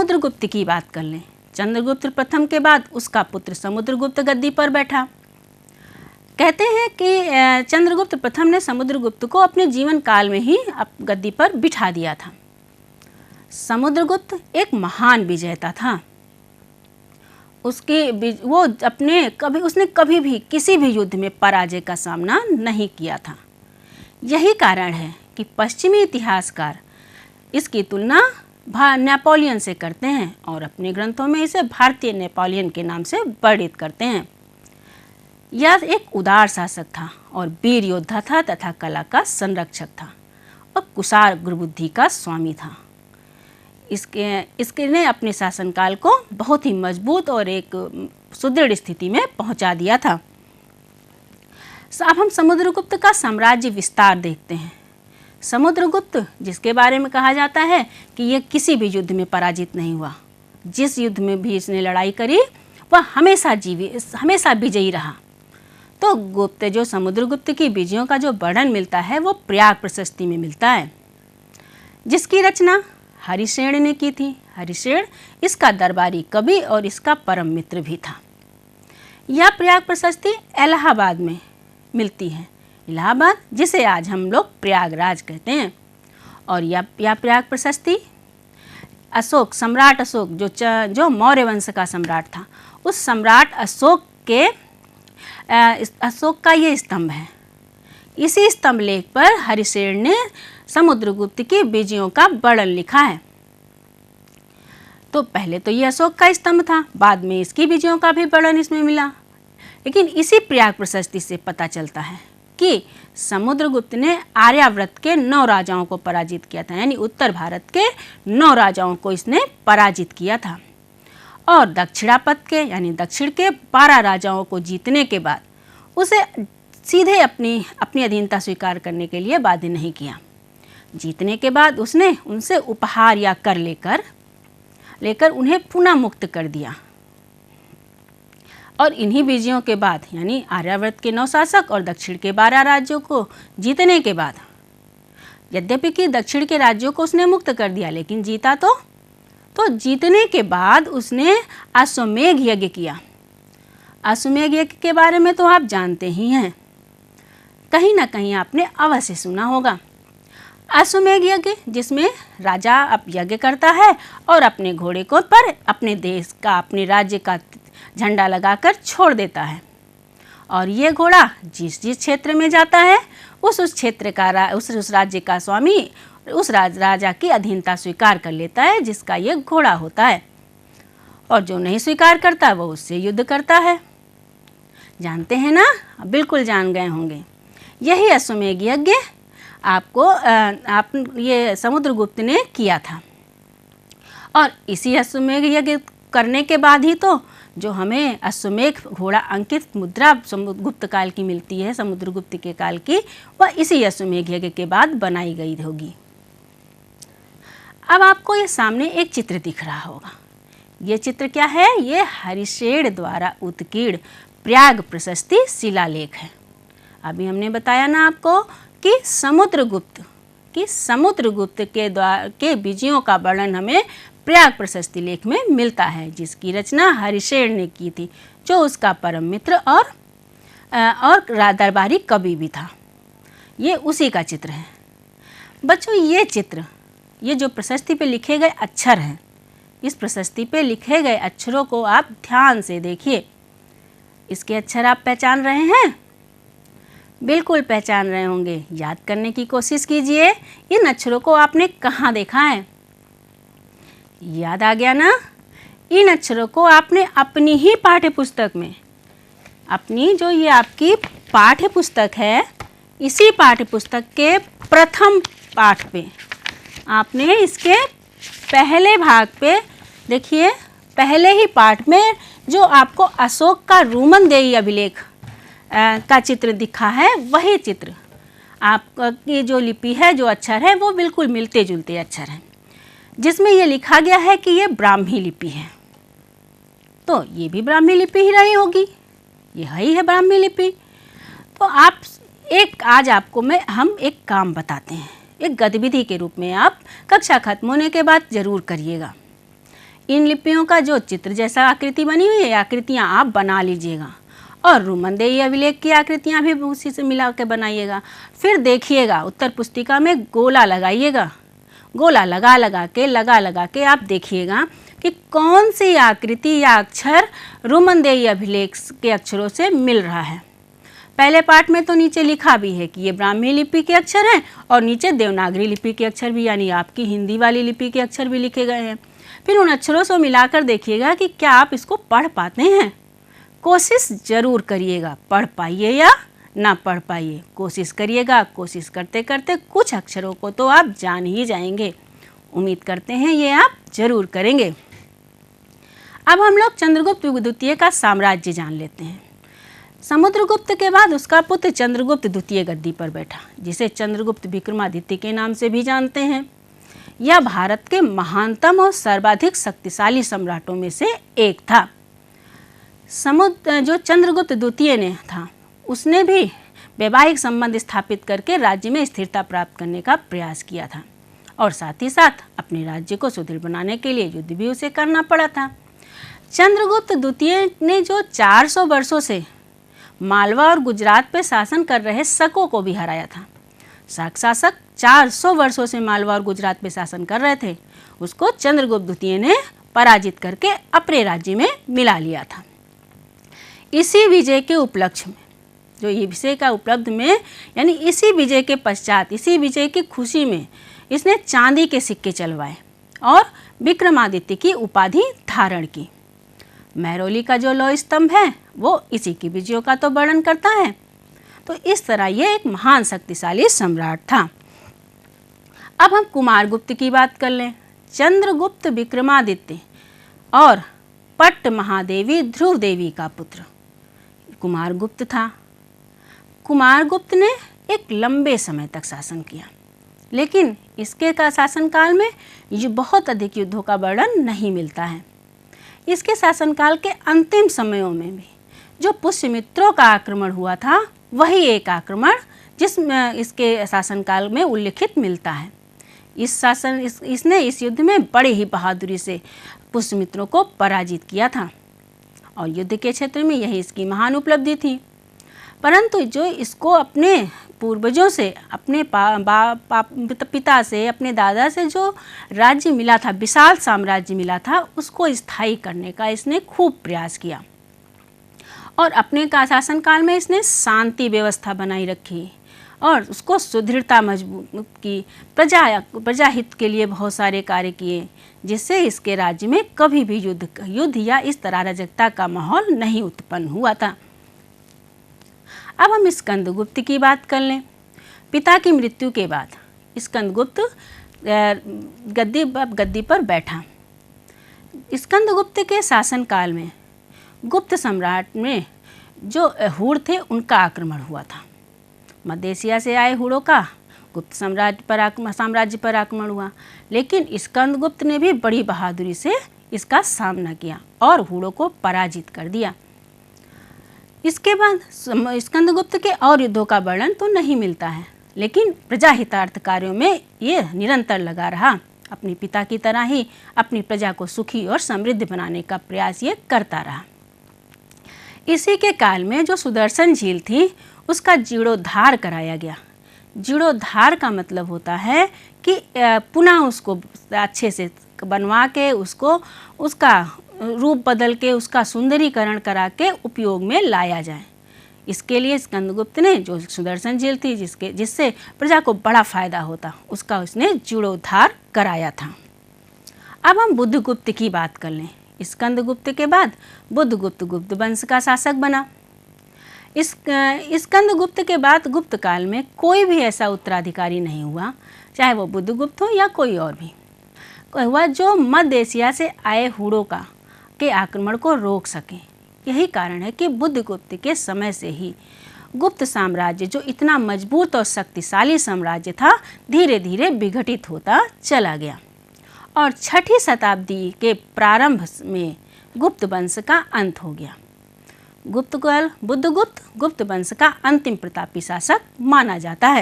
समुद्रगुप्त की बात कर लें। चंद्रगुप्त प्रथम के बाद उसका पुत्र समुद्रगुप्त गद्दी पर बैठा। कहते हैं कि चंद्रगुप्त प्रथम ने समुद्रगुप्त को अपने जीवन काल में ही गद्दी पर बिठा दिया था। समुद्रगुप्त एक महान विजेता था। उसने कभी भी किसी भी युद्ध में पराजय का सामना नहीं किया था। यही कारण है कि पश्चिमी इतिहासकार इसकी तुलना नेपोलियन से करते हैं और अपने ग्रंथों में इसे भारतीय नेपोलियन के नाम से वर्णित करते हैं। यह एक उदार शासक था और वीर योद्धा था तथा कला का संरक्षक था और कुशाग्र गुरुबुद्धि का स्वामी था। इसके ने अपने शासनकाल को बहुत ही मजबूत और एक सुदृढ़ स्थिति में पहुंचा दिया था। अब हम समुद्रगुप्त का साम्राज्य विस्तार देखते हैं। समुद्रगुप्त, जिसके बारे में कहा जाता है कि यह किसी भी युद्ध में पराजित नहीं हुआ, जिस युद्ध में भी इसने लड़ाई करी वह हमेशा विजयी रहा। तो जो समुद्रगुप्त की विजयों का जो वर्णन मिलता है वो प्रयाग प्रशस्ति में मिलता है, जिसकी रचना हरिसेन ने की थी। हरिसेन इसका दरबारी कवि और इसका परम मित्र भी था। यह प्रयाग प्रशस्ति इलाहाबाद में मिलती है। इलाहाबाद, जिसे आज हम लोग प्रयागराज कहते हैं। और यह प्रयाग प्रशस्ति सम्राट अशोक जो मौर्य वंश का सम्राट था, उस सम्राट अशोक का ये स्तंभ है। इसी स्तंभ लेख पर हरिसेन ने समुद्रगुप्त की विजयों का वर्णन लिखा है। तो पहले तो ये अशोक का स्तंभ था, बाद में इसकी विजयों का भी वर्णन इसमें मिला। लेकिन इसी प्रयाग प्रशस्ति से पता चलता है कि समुद्रगुप्त ने आर्यावर्त के 9 राजाओं को पराजित किया था, यानी उत्तर भारत के 9 राजाओं को इसने पराजित किया था। और दक्षिणापथ के यानी दक्षिण के 12 राजाओं को जीतने के बाद उसे सीधे अपनी अधीनता स्वीकार करने के लिए बाध्य नहीं किया। जीतने के बाद उसने उनसे उपहार या कर लेकर उन्हें पुनः मुक्त कर दिया। और इन्हीं विजयों के बाद यानी आर्यावर्त के 9 शासक और दक्षिण के 12 राज्यों को जीतने के बाद, यद्यपि कि दक्षिण के राज्यों को उसने मुक्त कर दिया, लेकिन जीता तो जीतने के बाद उसने अश्वमेध यज्ञ किया। अश्वमेध यज्ञ के बारे में तो आप जानते ही हैं, कहीं ना कहीं आपने अवश्य सुना होगा। अश्वमेध यज्ञ, जिसमें राजा अब यज्ञ करता है और अपने घोड़े को पर अपने देश का, अपने राज्य का झंडा लगाकर छोड़ देता है। और ये घोड़ा जिस क्षेत्र में जाता है उस क्षेत्र का उस राज्य का स्वामी उस राजा की अधीनता स्वीकार कर लेता है, जिसका ये घोड़ा होता है। और जो नहीं स्वीकार करता वो उससे युद्ध करता है। जानते हैं ना? बिल्कुल जान गए होंगे। यही अश्वमेध यज्ञ ये समुद्रगुप्त ने किया था। और इसी अश्वमेध यज्ञ करने के बाद ही तो जो हमें अश्वमेध घोड़ा अंकित मुद्रा समुद्रगुप्त काल की मिलती है, समुद्रगुप्त के काल की, वह इसी अश्वमेध यज्ञ के बाद बनाई गई होगी। अब आपको ये सामने एक चित्र दिख रहा होगा। ये चित्र क्या है? ये हरिसेन द्वारा उत्कीर्ण प्रयाग प्रशस्ति शिलालेख है। अभी हमने बताया ना आपको कि समुद्रगुप्त के विजयों का वर्णन हमें प्रयाग प्रशस्ति लेख में मिलता है, जिसकी रचना हरिसेन ने की थी, जो उसका परम मित्र और दरबारी कवि भी था। ये उसी का चित्र है। बच्चों, ये जो प्रशस्ति पे लिखे गए अक्षर हैं, इस प्रशस्ति पे लिखे गए अक्षरों को आप ध्यान से देखिए। इसके अक्षर आप पहचान रहे हैं? बिल्कुल पहचान रहे होंगे। याद करने की कोशिश कीजिए, इन अक्षरों को आपने कहाँ देखा है? याद आ गया ना? इन अक्षरों को आपने अपनी ही पाठ्य पुस्तक में, अपनी जो ये आपकी पाठ्य पुस्तक है, इसी पाठ्य पुस्तक के प्रथम पाठ पे आपने इसके पहले भाग पे देखिए, पहले ही पाठ में जो आपको अशोक का रूमनदेही अभिलेख का चित्र दिखा है, वही चित्र आपकी जो लिपि है, जो अक्षर है, वो बिल्कुल मिलते जुलते अक्षर हैं, जिसमें ये लिखा गया है कि ये ब्राह्मी लिपि है। तो ये भी ब्राह्मी लिपि ही रही होगी, ये ही है ब्राह्मी लिपि। तो आज आपको हम एक काम बताते हैं, एक गतिविधि के रूप में आप कक्षा खत्म होने के बाद ज़रूर करिएगा। इन लिपियों का जो चित्र जैसा आकृति बनी हुई है, आकृतियाँ आप बना लीजिएगा और रुमनदेही अभिलेख की आकृतियाँ भी उसी से मिला के बनाइएगा। फिर देखिएगा उत्तर पुस्तिका में गोला लगाइएगा, गोला लगा के आप देखिएगा कि कौन सी आकृति या अक्षर रुमनदेही अभिलेख के अक्षरों से मिल रहा है। पहले पाठ में तो नीचे लिखा भी है कि ये ब्राह्मी लिपि के अक्षर हैं और नीचे देवनागरी लिपि के अक्षर भी, यानी आपकी हिंदी वाली लिपि के अक्षर भी लिखे गए हैं। फिर उन अक्षरों से मिलाकर देखिएगा कि क्या आप इसको पढ़ पाते हैं। कोशिश जरूर करिएगा, पढ़ पाइए या ना पढ़ पाइए, कोशिश करिएगा। कोशिश करते करते कुछ अक्षरों को तो आप जान ही जाएंगे। उम्मीद करते हैं ये आप जरूर करेंगे। अब हम लोग चंद्रगुप्त द्वितीय का साम्राज्य जान लेते हैं। समुद्रगुप्त के बाद उसका पुत्र चंद्रगुप्त द्वितीय गद्दी पर बैठा, जिसे चंद्रगुप्त विक्रमादित्य के नाम से भी जानते हैं। यह भारत के महानतम और सर्वाधिक शक्तिशाली सम्राटों में से एक था। जो चंद्रगुप्त द्वितीय ने था, उसने भी वैवाहिक संबंध स्थापित करके राज्य में स्थिरता प्राप्त करने का प्रयास किया था और साथ ही साथ अपने राज्य को सुदृढ़ बनाने के लिए युद्ध भी उसे करना पड़ा था। चंद्रगुप्त द्वितीय ने जो 400 वर्षों से मालवा और गुजरात पर शासन कर रहे शकों को भी हराया था। शक शासक 400 वर्षों से मालवा और गुजरात पर शासन कर रहे थे, उसको चंद्रगुप्त द्वितीय ने पराजित करके अपने राज्य में मिला लिया था। इसी विजय के उपलक्ष्य में, जो ये विजय का उपलब्ध में, यानी इसी विजय के पश्चात, इसी विजय की खुशी में इसने चांदी के सिक्के चलवाए और विक्रमादित्य की उपाधि धारण की। महरौली का जो लौह स्तंभ है वो इसी की विजयों का तो वर्णन करता है। तो इस तरह ये एक महान शक्तिशाली सम्राट था। अब हम कुमारगुप्त की बात कर लें। चंद्रगुप्त विक्रमादित्य और पट्ट महादेवी ध्रुव देवी का पुत्र कुमारगुप्त था। कुमारगुप्त ने एक लंबे समय तक शासन किया, लेकिन इसके का शासनकाल में ये बहुत अधिक युद्धों का वर्णन नहीं मिलता है। इसके शासनकाल के अंतिम समयों में भी जो पुष्यमित्रों का आक्रमण हुआ था, वही एक आक्रमण जिसमें इसके शासनकाल में उल्लिखित मिलता है। इसने इस युद्ध में बड़े ही बहादुरी से पुष्यमित्रों को पराजित किया था और युद्ध के क्षेत्र में यही इसकी महान उपलब्धि थी। परंतु जो इसको अपने पूर्वजों से, अपने पिता से, अपने दादा से जो राज्य मिला था, विशाल साम्राज्य मिला था, उसको स्थायी करने का इसने खूब प्रयास किया और अपने का शासनकाल में इसने शांति व्यवस्था बनाई रखी और उसको सुदृढ़ता मजबूत की। प्रजाहित के लिए बहुत सारे कार्य किए, जिससे इसके राज्य में कभी भी युद्ध या इस तरह अराजकता का माहौल नहीं उत्पन्न हुआ था। अब हम स्कंदगुप्त की बात कर लें। पिता की मृत्यु के बाद स्कंदगुप्त गद्दी पर बैठा। स्कंदगुप्त के शासनकाल में गुप्त सम्राट में जो हूण थे, उनका आक्रमण हुआ था। मध्य एशिया से आए हूणों का गुप्त साम्राज्य पर आक्रमण हुआ, लेकिन स्कंदगुप्त ने भी बड़ी बहादुरी से इसका सामना किया और हूणों को पराजित कर दिया। इसके बाद स्कंदगुप्त के और युद्धों का वर्णन तो नहीं मिलता है, लेकिन प्रजाहितार्थ कार्यों में ये निरंतर लगा रहा। अपने पिता की तरह ही अपनी प्रजा को सुखी और समृद्ध बनाने का प्रयास ये करता रहा। इसी के काल में जो सुदर्शन झील थी, उसका जीर्णोद्धार कराया गया। जीर्णोद्धार का मतलब होता है कि पुनः उसको अच्छे से बनवा के, उसका रूप बदल के, उसका सुंदरीकरण करा के उपयोग में लाया जाए। इसके लिए स्कंदगुप्त ने जो सुदर्शन झील थी, जिससे प्रजा को बड़ा फायदा होता, उसका उसने जीर्णोद्धार कराया था। अब हम बुद्धगुप्त की बात कर लें। स्कंदगुप्त के बाद बुद्धगुप्त गुप्त वंश का शासक बना। स्कंदगुप्त के बाद गुप्त काल में कोई भी ऐसा उत्तराधिकारी नहीं हुआ, चाहे वो बुद्धगुप्त हो या कोई और भी हुआ, जो मध्य एशिया से आए हूणों के आक्रमण को रोक सके। यही कारण है कि बुद्धगुप्त के समय से ही गुप्त साम्राज्य, जो इतना मजबूत और शक्तिशाली साम्राज्य था, धीरे धीरे विघटित होता चला गया और 6ठी शताब्दी के प्रारंभ में गुप्त वंश का अंत हो गया। बुद्धगुप्त गुप्त वंश का अंतिम प्रतापी शासक माना जाता है।